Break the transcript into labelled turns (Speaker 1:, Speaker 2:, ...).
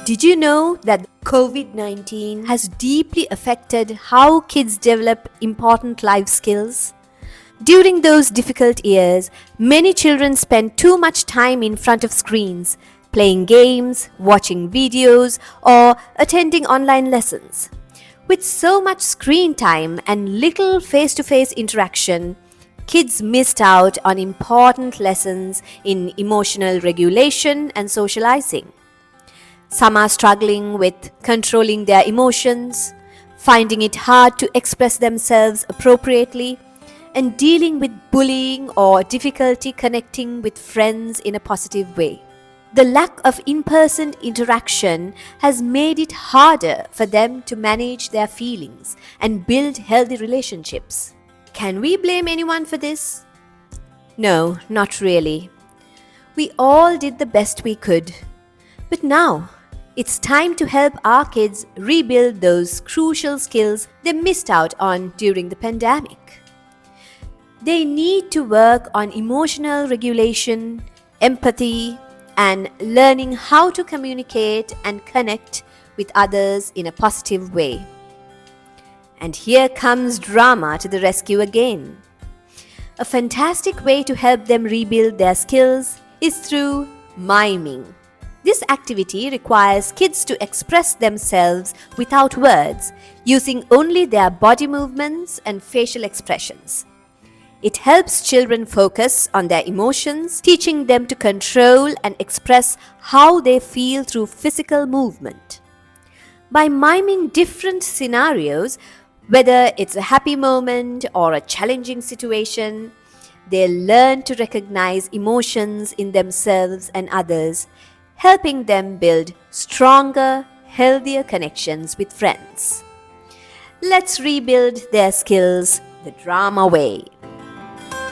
Speaker 1: Did you know that COVID-19 has deeply affected how kids develop important life skills? During those difficult years, many children spent too much time in front of screens, playing games, watching videos, or attending online lessons. With so much screen time and little face to face interaction, kids missed out on important lessons in emotional regulation and socializing. Some are struggling with controlling their emotions, finding it hard to express themselves appropriately, and dealing with bullying or difficulty connecting with friends in a positive way. The lack of in person interaction has made it harder for them to manage their feelings and build healthy relationships. Can we blame anyone for this? No, not really. We all did the best we could. But now, it's time to help our kids rebuild those crucial skills they missed out on during the pandemic. They need to work on emotional regulation, empathy, and learning how to communicate and connect with others in a positive way. And here comes drama to the rescue again. A fantastic way to help them rebuild their skills is through miming. This activity requires kids to express themselves without words, using only their body movements and facial expressions. It helps children focus on their emotions, teaching them to control and express how they feel through physical movement. By miming different scenarios, whether it's a happy moment or a challenging situation, they learn to recognize emotions in themselves and others, helping them build stronger, healthier connections with friends. Let's rebuild their skills the drama way.